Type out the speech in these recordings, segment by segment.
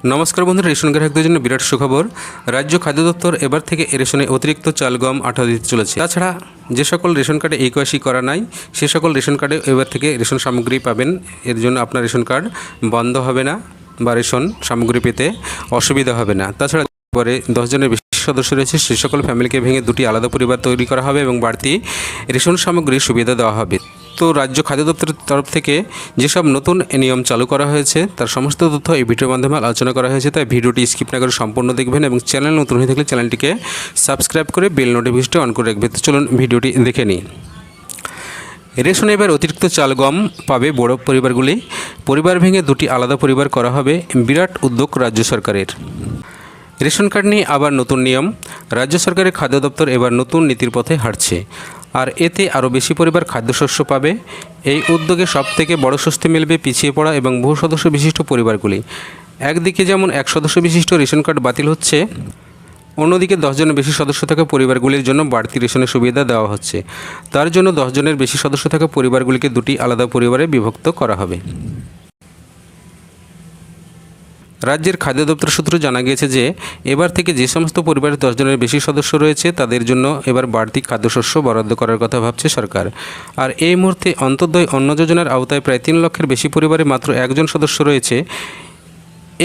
নমস্কার বন্ধুরা, রেশন গ্রাহকদের জন্য বিরাট সুখবর। রাজ্য খাদ্য দপ্তর এবার থেকে রেশনে অতিরিক্ত চাল, গম, আটা দিতে চলেছে। তাছাড়া যে সকল রেশন কার্ডে এই KYC করা নাই, সে সকল রেশন কার্ডে এবার থেকে রেশন সামগ্রী পাবেন। এর জন্য আপনার রেশন কার্ড বন্ধ হবে না বা রেশন সামগ্রী পেতে অসুবিধা হবে না। তাছাড়া পরে 10 জনের বেশি সদস্য রয়েছে, সে সকল ফ্যামিলিকে ভেঙে 2টি আলাদা পরিবার তৈরি করা হবে এবং বাড়তি রেশন সামগ্রীর সুবিধা দেওয়া হবে। তো রাজ্য খাদ্য দপ্তরের তরফ থেকে যেসব নতুন নিয়ম চালু করা হয়েছে তার সমস্ত তথ্য এই ভিডিওর মাধ্যমে আলোচনা করা হয়েছে, তাই ভিডিওটি স্কিপ না করে সম্পূর্ণ দেখবেন এবং চ্যানেল নতুন হয়ে থাকলে চ্যানেলটিকে সাবস্ক্রাইব করে বেল নোটিফিকেশনটি অন করে রাখবেন। তো চলুন ভিডিওটি দেখে নিই। রেশনে এবার অতিরিক্ত চাল, গম পাবে বড় পরিবারগুলি। পরিবার ভেঙে 2টি আলাদা পরিবার করা হবে, বিরাট উদ্যোগ রাজ্য সরকারের। রেশন কার্ড নিয়ে আবার নতুন নিয়ম। রাজ্য সরকারের খাদ্য দপ্তর এবার নতুন নীতির পথে হাঁটছে, আর এতে আরও বেশি পরিবার খাদ্যশস্য পাবে। এই উদ্যোগে সবথেকে বড় স্বস্তি মিলবে পিছিয়ে পড়া এবং বহু সদস্য বিশিষ্ট পরিবারগুলি। একদিকে যেমন 1 সদস্য বিশিষ্ট রেশন কার্ড বাতিল হচ্ছে, অন্যদিকে 10 জনের বেশি সদস্য থাকা পরিবারগুলির জন্য বাড়তি রেশনের সুবিধা দেওয়া হচ্ছে। তার জন্য 10 জনের বেশি সদস্য থাকা পরিবারগুলিকে 2টি আলাদা পরিবারে বিভক্ত করা হবে। রাজ্যের খাদ্য দপ্তর সূত্র জানা গিয়েছে যে এবার থেকে যে সমস্ত পরিবারের 10 জনের বেশি সদস্য রয়েছে তাদের জন্য এবার বাড়তি খাদ্যশস্য বরাদ্দ করার কথা ভাবছে সরকার। আর এই মুহূর্তে অন্তর্দয় অন্ন যোজনার আওতায় প্রায় 3 লক্ষের বেশি পরিবারে মাত্র 1 জন সদস্য রয়েছে।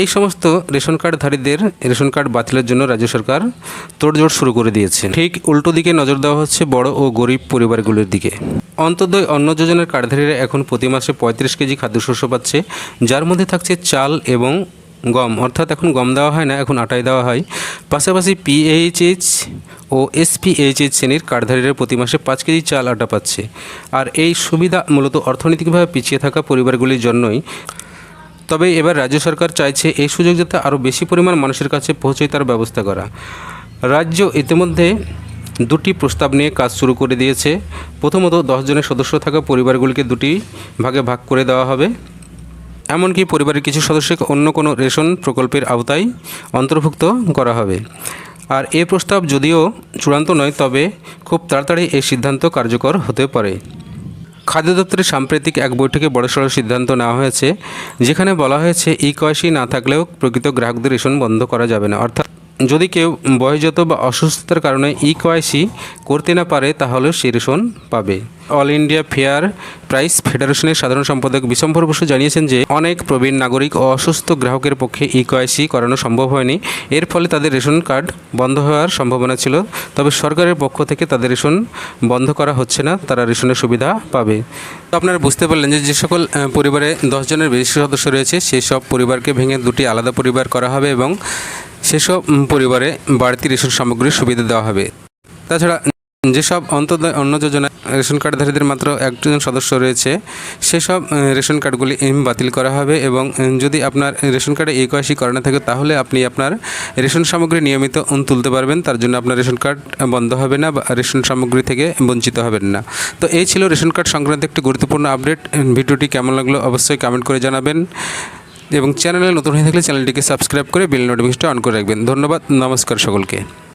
এই সমস্ত রেশন কার্ডধারীদের রেশন কার্ড বাতিলের জন্য রাজ্য সরকার তোড়জোড় শুরু করে দিয়েছে। ঠিক উল্টো দিকে নজর দেওয়া হচ্ছে বড় ও গরিব পরিবারগুলির দিকে। অন্তর্দয় অন্ন যোজনার কার্ডধারীরা এখন প্রতি মাসে 35 কেজি খাদ্যশস্য পাচ্ছে, যার মধ্যে থাকছে চাল এবং গম। অর্থাৎ এখন গম দেওয়া হয় না, এখন আটাই দেওয়া হয়। পাশাপাশি PHH ও SPHH শ্রেণীর কার্ডধারীরা প্রতি মাসে 5 কেজি চাল, আটা পাচ্ছে। আর এই সুবিধা মূলত অর্থনৈতিকভাবে পিছিয়ে থাকা পরিবারগুলির জন্যই। তবে এবার রাজ্য সরকার চাইছে এই সুযোগ যাতে আরও বেশি পরিমাণ মানুষের কাছে পৌঁছয় তার ব্যবস্থা করা। রাজ্য ইতিমধ্যে 2টি প্রস্তাব নিয়ে কাজ শুরু করে দিয়েছে। প্রথমত 10 জনের সদস্য থাকা পরিবারগুলিকে 2টি ভাগে ভাগ করে দেওয়া হবে। এমনকি পরিবারের কিছু সদস্যকে অন্য কোনো রেশন প্রকল্পের আওতায় অন্তর্ভুক্ত করা হবে। আর এই প্রস্তাব যদিও চূড়ান্ত নয়, তবে খুব তাড়াতাড়ি এই সিদ্ধান্ত কার্যকর হতে পারে। খাদ্য দপ্তরের সাম্প্রতিক এক বৈঠকে বড়সড় সিদ্ধান্ত নেওয়া হয়েছে, যেখানে বলা হয়েছে KYC না থাকলেও প্রকৃত গ্রাহকদের রেশন বন্ধ করা যাবে না। অর্থাৎ যদি কেউ বয়সজাত বা অসুস্থতার কারণে KYC করতে না পারে তাহলে সে রেশন পাবে। অল ইন্ডিয়া ফেয়ার প্রাইস ফেডারেশনের সাধারণ সম্পাদক বিশম্বর বসু জানিয়েছেন যে অনেক প্রবীণ নাগরিক ও অসুস্থ গ্রাহকের পক্ষে KYC করানো সম্ভব হয়নি। এর ফলে তাদের রেশন কার্ড বন্ধ হওয়ার সম্ভাবনা ছিল। তবে সরকারের পক্ষ থেকে তাদের রেশন বন্ধ করা হচ্ছে না, তারা রেশনের সুবিধা পাবে। তো আপনারা বুঝতে পারলেন যে সকল পরিবারে 10 জনের বেশি সদস্য রয়েছে সেই সব পরিবারকে ভেঙে 2টি আলাদা পরিবার করা হবে এবং সেসব পরিবারে বাড়তি রেশন সামগ্রীর সুবিধা দেওয়া হবে। তাছাড়া যেসব অন্তর্দয় অন্ন যোজনা রেশন কার্ডধারীদের মাত্র 1 জন সদস্য রয়েছে সেসব রেশন কার্ডগুলি বাতিল করা হবে এবং যদি আপনার রেশন কার্ডে KYC করা না থাকে তাহলে আপনি আপনার রেশন সামগ্রী নিয়মিত তুলতে পারবেন। তার জন্য আপনার রেশন কার্ড বন্ধ হবে না বা রেশন সামগ্রী থেকে বঞ্চিত হবেন না। তো এই ছিল রেশন কার্ড সংক্রান্ত একটি গুরুত্বপূর্ণ আপডেট। ভিডিওটি কেমন লাগলো অবশ্যই কমেন্ট করে জানাবেন এবং চ্যানেলে নতুন হয়ে থাকলে চ্যানেলটিকে সাবস্ক্রাইব করে বেল নোটিফিকেশনটি অন করে রাখবেন। ধন্যবাদ, নমস্কার সকলকে।